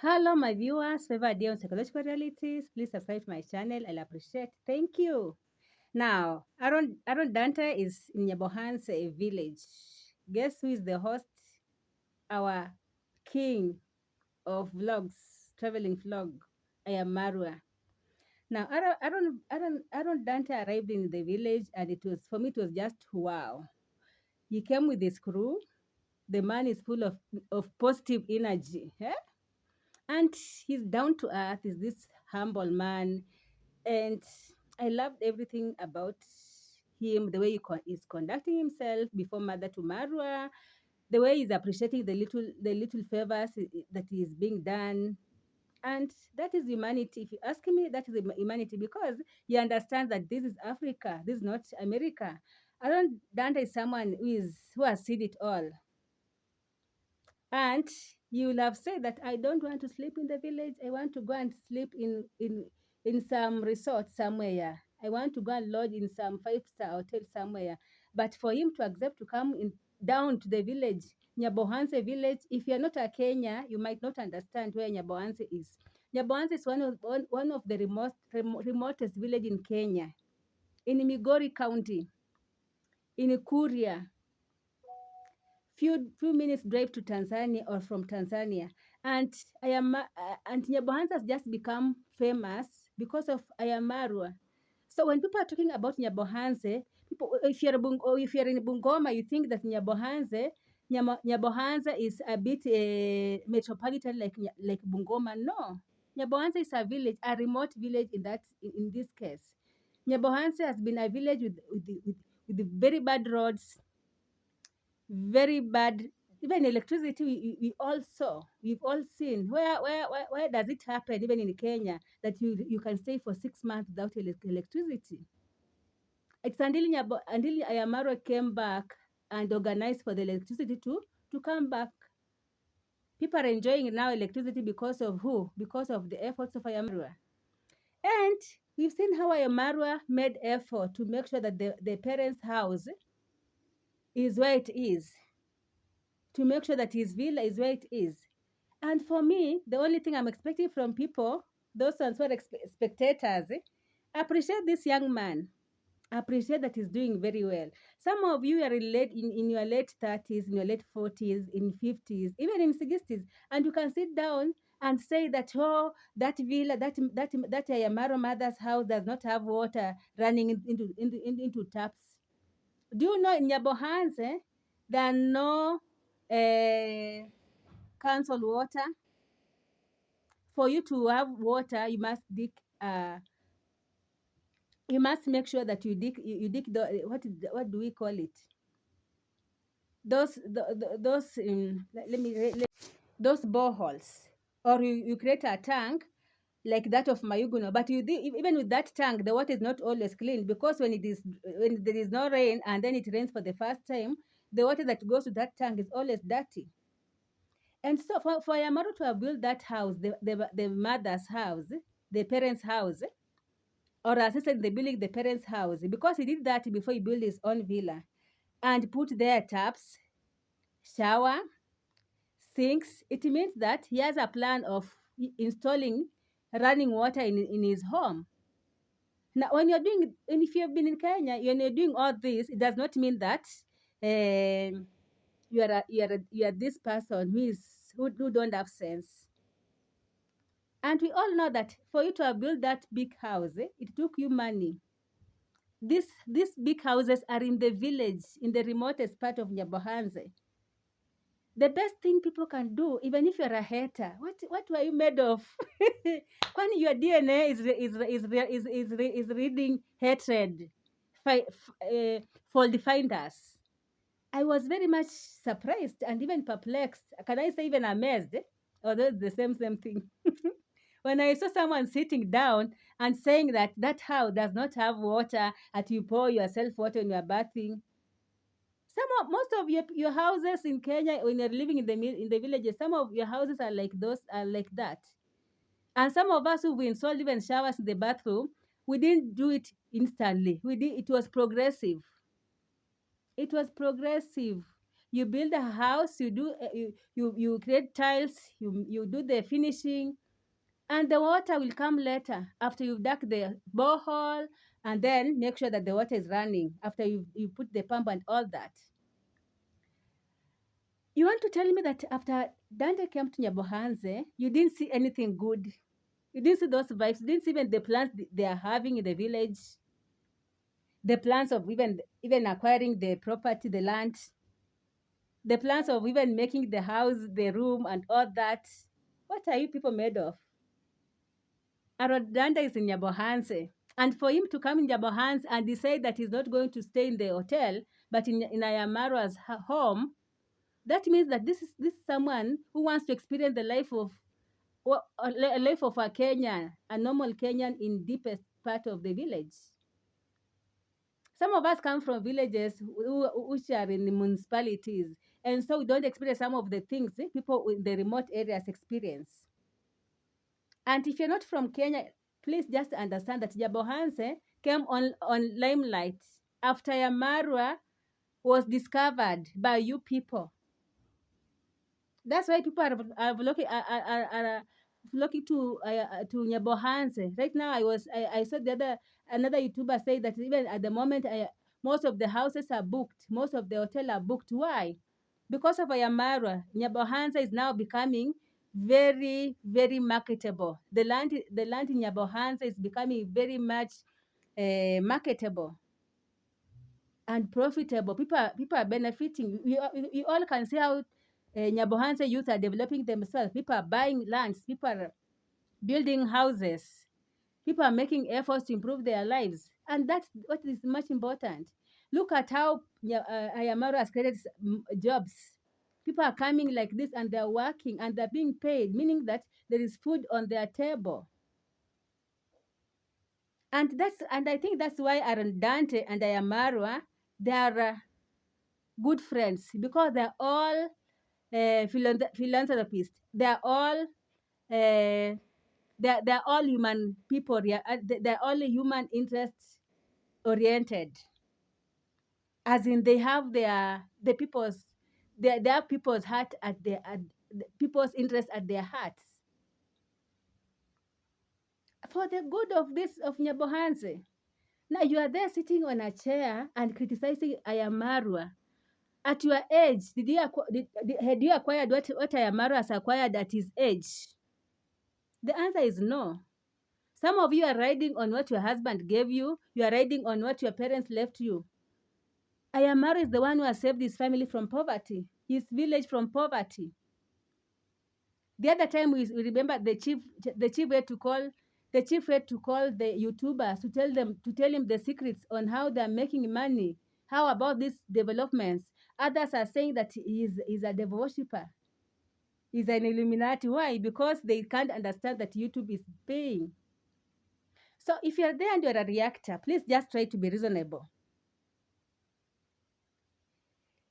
Hello, my viewers. Favor day on psychological realities. Please subscribe to my channel. I'll appreciate. Thank you. Now, Aaron Dante is in NYABOHANSE village. Guess who is the host? Our king of vlogs, traveling vlog. I am Marwa. Now, Aaron Dante arrived in the village, and it was for me. It was just wow. He came with his crew. The man is full of positive energy. Eh? And he's down to earth. Is this humble man, and I loved everything about him. The way he's conducting himself before Mother to Marwa, the way he's appreciating the little favors that is being done. And that is humanity. If you ask me, that is humanity, because he understands that this is Africa, this is not America. Aaron Dante is someone who has seen it all. And you will have said that I don't want to sleep in the village. I want to go and sleep in some resort somewhere. I want to go and lodge in some five-star hotel somewhere. But for him to accept to come in down to the village, NYABOHANSE village, if you're not a Kenya, you might not understand where NYABOHANSE is. NYABOHANSE is one of the remotest village in Kenya, in Migori County, in Kuria, few minutes drive to Tanzania or from Tanzania. And and NYABOHANSE has just become famous because of Ayamarwa. So when people are talking about NYABOHANSE, people, if you're in Bungoma, you think that NYABOHANSE is a bit metropolitan like Bungoma. No, NYABOHANSE is a village, a remote village in this case. NYABOHANSE has been a village with the very bad roads, very bad. Even electricity, we've all seen. Where does it happen, even in Kenya, that you can stay for 6 months without electricity? It's until Ayamaro came back and organized for the electricity to come back. People are enjoying now electricity because of who? Because of the efforts of Ayamarwa. And we've seen how Ayamarwa made effort to make sure that the parents' house is where it is, to make sure that his villa is where it is. And for me, the only thing I'm expecting from people, those ones who are spectators, appreciate this young man. Appreciate that he's doing very well. Some of you are in your late 30s, in your late 40s, in 50s, even in 60s, and you can sit down and say that, oh, that villa, that Ayamaro mother's house does not have water running into taps. Do you know in NYABOHANSE there are no council water? For you to have water, you must dig. You must make sure that you dig the what do we call it? Those those boreholes, or you create a tank like that of Mayuguno. But even with that tank, the water is not always clean, because when there is no rain and then it rains for the first time, the water that goes to that tank is always dirty. And so for Yamaru to have built that house, the mother's house, the parents' house, or assisted in building the parents' house, because he did that before he built his own villa, and put there taps, shower, sinks, it means that he has a plan of installing running water in his home. Now, and if you have been in Kenya, when you're doing all this, it does not mean that you are this person who don't have sense. And we all know that for you to have built that big house, it took you money. These big houses are in the village, in the remotest part of NYABOHANSE. The best thing people can do, even if you're a hater, what were you made of? When your DNA is reading hatred, fault finders. I was very much surprised and even perplexed. Can I say even amazed? Although it's the same thing. When I saw someone sitting down and saying that house does not have water, and you pour yourself water when you're bathing. Most of your houses in Kenya, when you're living in the villages, some of your houses are like that. And some of us who've installed even showers in the bathroom, we didn't do it instantly. It was progressive. It was progressive. You build a house, you create tiles, you do the finishing, and the water will come later after you've dug the borehole, and then make sure that the water is running after you put the pump and all that. You want to tell me that after Dante came to Nyabohanse, you didn't see anything good? You didn't see those vibes. You didn't see even the plans they are having in the village, the plans of even acquiring the property, the land, the plans of even making the house, the room, and all that. What are you people made of? Arodanda is in Nyabohanse. And for him to come in Nyabohanse and decide that he's not going to stay in the hotel, but in Ayamara's home, that means that this is someone who wants to experience the life of a life of a Kenyan, a normal Kenyan in deepest part of the village. Some of us come from villages which are in the municipalities, and so we don't experience some of the things people in the remote areas experience. And if you're not from Kenya, please just understand that Nyabohanse came on limelight after Yamarwa was discovered by you people. That's why people are looking to Nyabohanse. Right now, I saw another YouTuber say that even at the moment, most of the houses are booked, most of the hotels are booked. Why? Because of Ayamara, Nyabohanse is now becoming very, very marketable. The land in Nyabohanse is becoming very much marketable and profitable. People are benefiting. You all can see how Nyabohanse youth are developing themselves. People are buying lands. People are building houses. People are making efforts to improve their lives. And that's what is much important. Look at how Ayamaro has created jobs. People are coming like this and they're working and they're being paid, meaning that there is food on their table. And I think that's why Dante and Ayamaro, they are good friends, because they're all philanthropists. They're all they're all human people. They're all human interest oriented, as in they have the people's they have people's heart at people's interest at their hearts for the good of this of Nyabohanse. Now you are there sitting on a chair and criticizing Ayamarwa. At your age, had you acquired what Ayamarwa has acquired at his age? The answer is no. Some of you are riding on what your husband gave you. You are riding on what your parents left you. Ayamaro is the one who has saved his family from poverty, his village from poverty. The other time we remember the chief had to call the YouTubers to tell him the secrets on how they are making money. How about these developments? Others are saying that he's a devil worshipper. He's an Illuminati. Why? Because they can't understand that YouTube is paying. So if you're there and you're a reactor, please just try to be reasonable.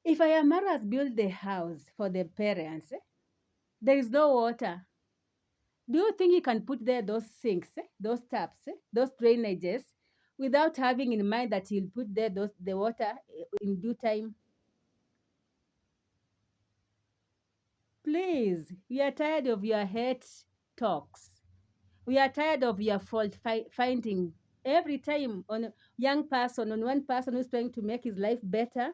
If Ayamaro has built the house for the parents, there is no water. Do you think he can put there those sinks, those taps, those drainages, without having in mind that he'll put there the water in due time? Please, we are tired of your hate talks. We are tired of your fault finding every time on a young person, on one person who's trying to make his life better,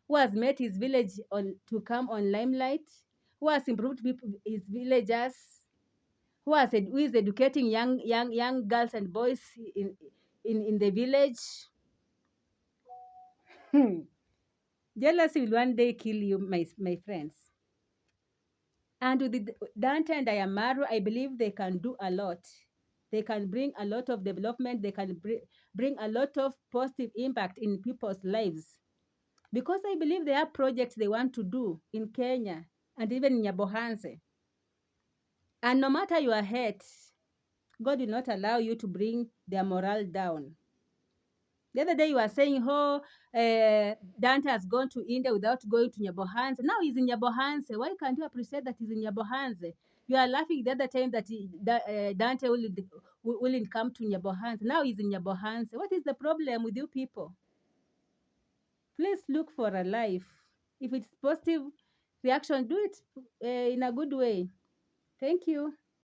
who has made his village to come on limelight, who has improved his villagers, who is educating young girls and boys in the village. Jealousy will one day kill you, my friends. And with Dante and Ayamaru, I believe they can do a lot. They can bring a lot of development. They can bring a lot of positive impact in people's lives. Because I believe there are projects they want to do in Kenya and even in Nyabohanse. And no matter your hate, God will not allow you to bring their morale down. The other day you were saying, Dante has gone to India without going to Nyabohanse. Now he's in Nyabohanse. Why can't you appreciate that he's in Nyabohanse? You are laughing the other time that Dante wouldn't come to Nyabohanse. Now he's in Nyabohanse. What is the problem with you people? Please look for a life. If it's positive reaction, do it in a good way. Thank you.